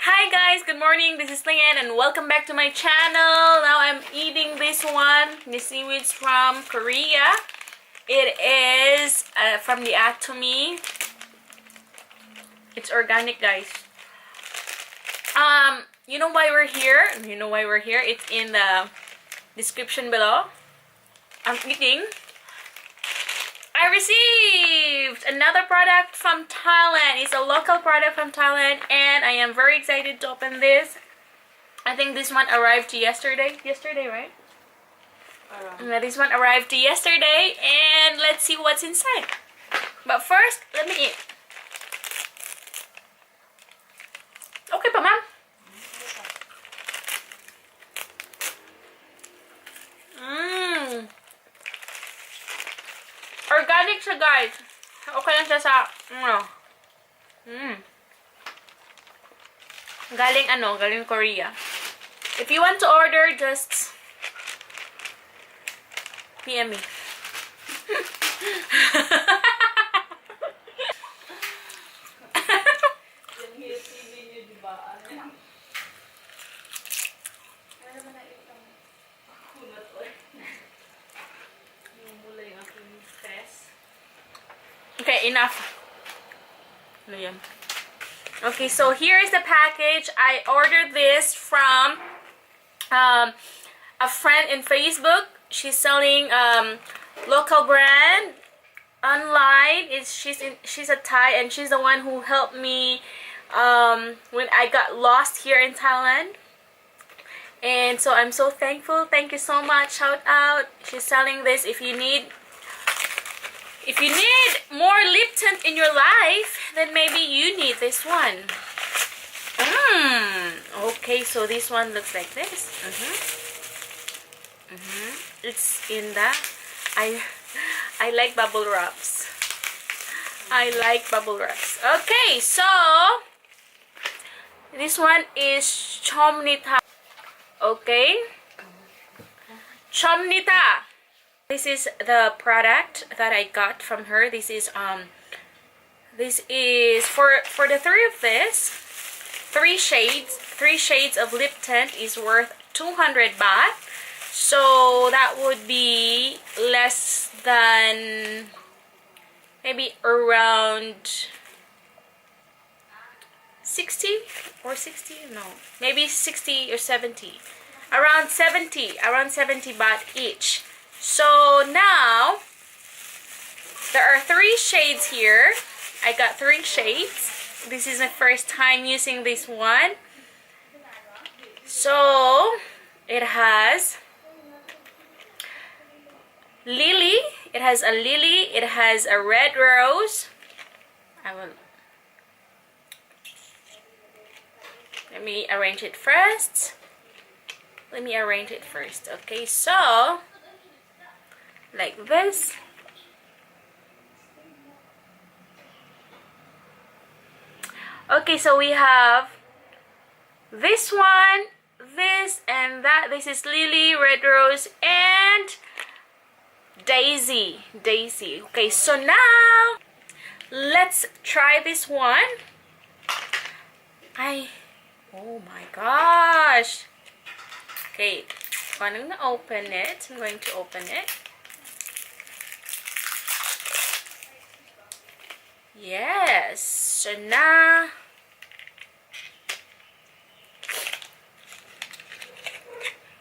Hi guys, good morning. This is LeeAnne and welcome back to my channel. Now I'm eating this one. The seaweed's from Korea. It is from the Atomy. It's organic, guys. You know why we're here? It's in the description below. I'm eating. I received another product from Thailand. It's a local product from Thailand and I am very excited to open this. I think this one arrived yesterday. Yesterday, right? This one arrived yesterday and let's see what's inside. But first, let me eat. Okay pa, ma'am? Organic siya, guys. Okay lang siya sa galing Korea. If you want to order, just PM me. Okay, enough. Okay, so here is the package. I ordered this from a friend in Facebook. She's selling local brand online. She's a Thai and she's the one who helped me when I got lost here in Thailand. And so I'm so thankful. Thank you so much. Shout out. She's selling this. If you need more Liptint in your life, then maybe you need this one. Okay, so this one looks like this. It's in the I like bubble wraps. I like bubble wraps. Okay, so this one is Chomnita. Okay, Chomnita. This is the product that I got from her. This is for the three of this, three shades of lip tint is worth 200 baht. So that would be less than maybe around 60 or 60, no, maybe 60 or 70, around 70 baht each. So now there are three shades here. I got three shades. This is my first time using this one. So it has lily. It has a lily. It has a red rose. Let me arrange it first. Okay, so like this. Okay, so we have this one, this and that. This is lily, red rose, and daisy. Okay, so now let's try this one. Oh my gosh. Okay, I'm going to open it. Yes, so now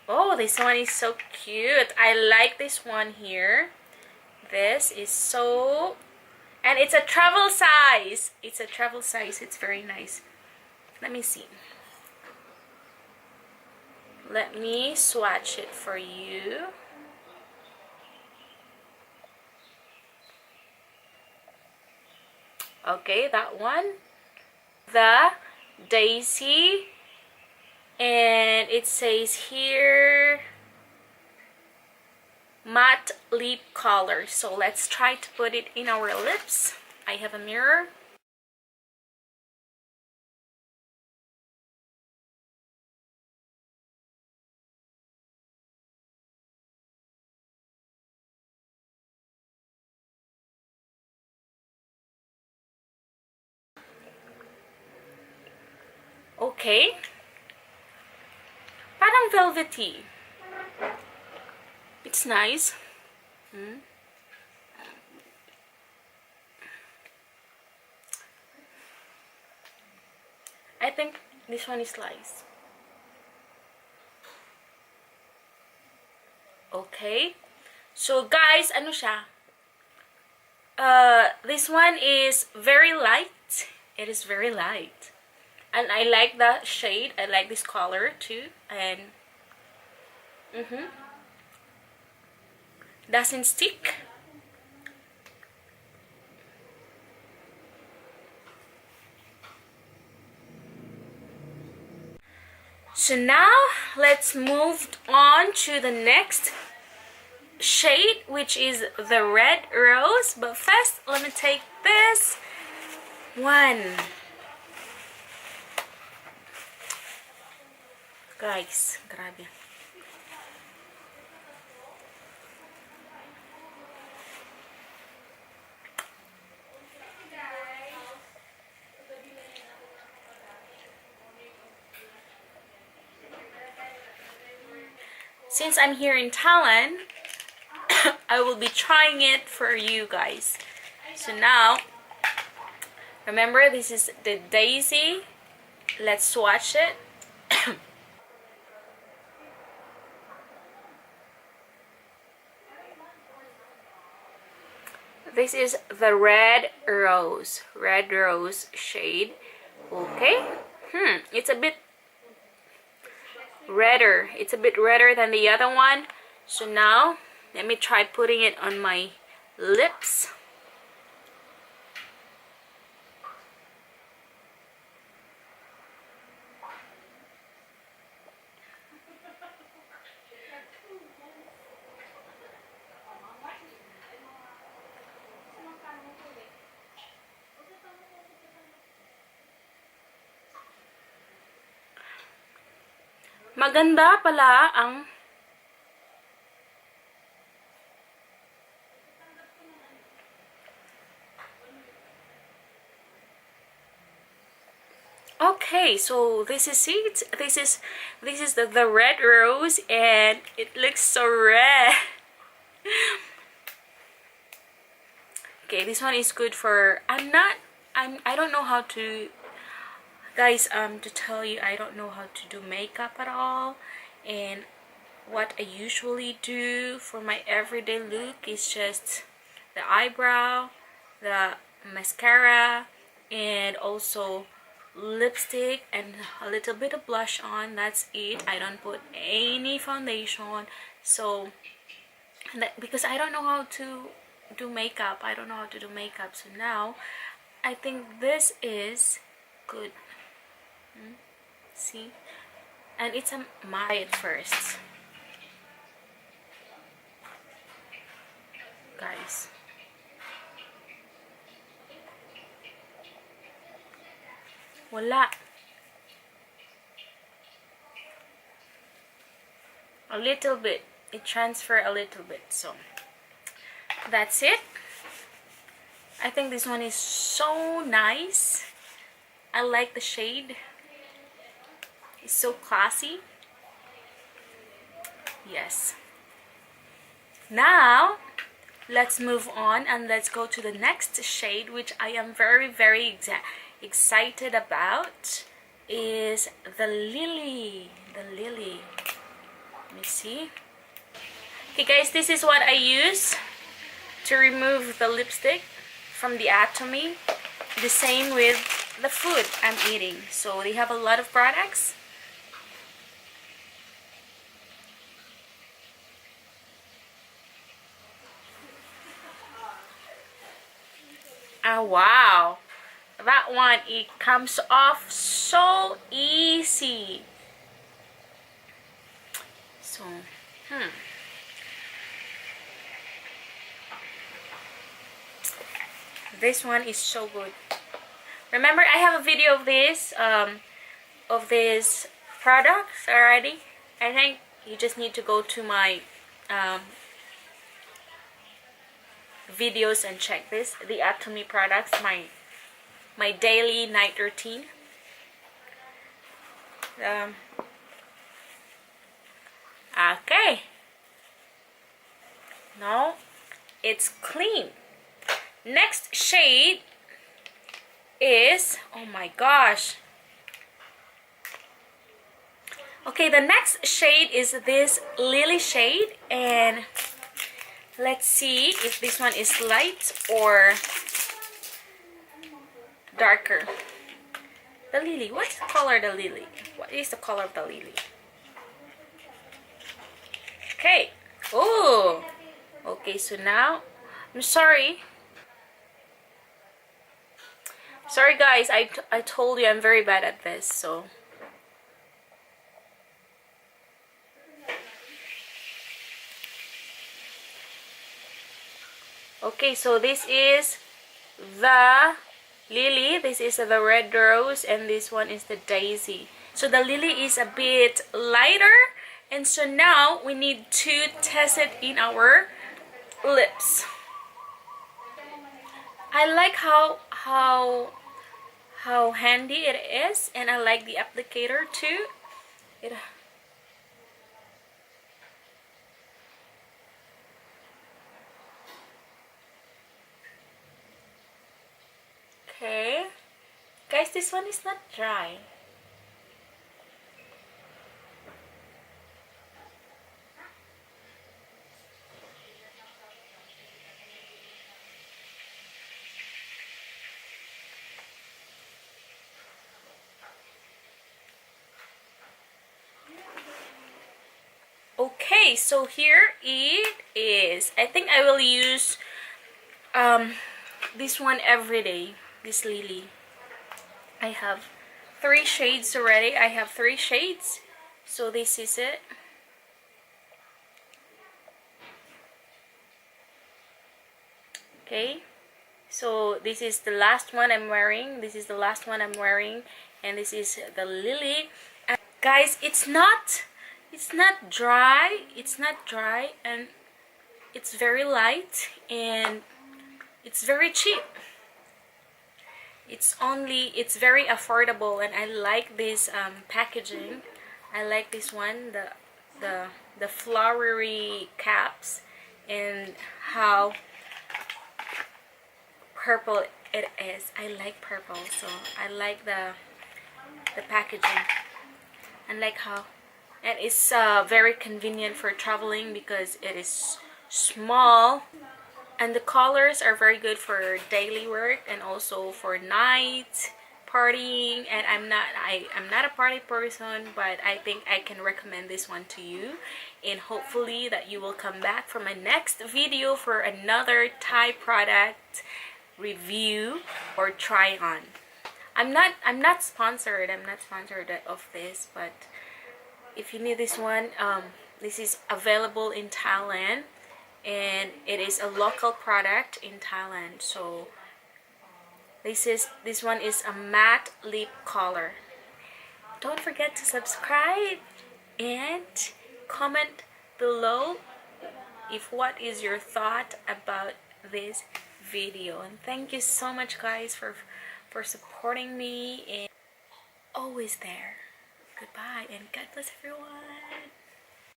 oh, this one is so cute. I like this one here. This is so, and it's a travel size. It's very nice. Let me see. Let me swatch it for you. Okay, that one, the daisy, and it says here matte lip color. So let's try to put it in our lips. I have a mirror. okay. Parang velvety. It's nice. I think this one is nice. Okay. So guys, ano siya? This one is very light. It is very light. And I like the shade. I like this color too. And doesn't stick. So now let's move on to the next shade, which is the red rose. But first, let me take this one. Guys, grabe. Since I'm here in Thailand, I will be trying it for you guys. So now, remember this is the daisy. Let's swatch it. This is the red rose shade. Okay. It's a bit redder. It's a bit redder than the other one. So now, let me try putting it on my lips. Maganda pala ang okay, so this is it. This is the red rose, and it looks so red. Okay, this one is good for I don't know how to, guys, to tell you, I don't know how to do makeup at all, and what I usually do for my everyday look is just the eyebrow, the mascara, and also lipstick and a little bit of blush on. That's it. I don't put any foundation. So because I don't know how to do makeup, so now I think this is good. See, and it's a matte first, guys. Wala. A little bit. It transfer a little bit. So that's it. I think this one is so nice. I like the shade. It's so classy. Yes. Now let's move on and let's go to the next shade, which I am very, very excited about, is the lily. Let me see. Okay guys, this is what I use to remove the lipstick from the Atomy. The same with the food I'm eating. So they have a lot of products. Oh wow, that one, it comes off so easy. So this one is so good. Remember, I have a video of this product already. I think you just need to go to my videos and check this, the Atomy products, my daily night routine. Okay. Now it's clean. Next shade is, oh my gosh. Okay, the next shade is this lily shade, and let's see if this one is light or darker. The lily, what's the color of the lily? What is the color of the lily? Okay. Oh, okay, so now I'm sorry guys, I told you I'm very bad at this. So okay, so this is the lily, this is the red rose, and this one is the daisy. So the lily is a bit lighter, and so now we need to test it in our lips. I like how handy it is, and I like the applicator too. Okay, guys, this one is not dry. Okay, so here it is. I think I will use this one every day, this lily. I have 3 shades already. I have 3 shades, so this is it. Okay, so this is the last one I'm wearing. This is the last one I'm wearing, and this is the lily. And guys, it's not dry. It's not dry, and it's very light, and it's very cheap. It's very affordable, and I like this packaging. I like this one, the flowery caps, and how purple it is. I like purple, so I like the packaging. And like how, and it's very convenient for traveling because it is small, and the colors are very good for daily work and also for night partying. And I'm not a party person, but I think I can recommend this one to you, and hopefully that you will come back for my next video for another Thai product review or try on. I'm not sponsored of this, but if you need this one, this is available in Thailand, and it is a local product in Thailand. So this one is a matte lip color. Don't forget to subscribe and comment below if what is your thought about this video. And thank you so much, guys, for supporting me and always there. Goodbye, and God bless everyone.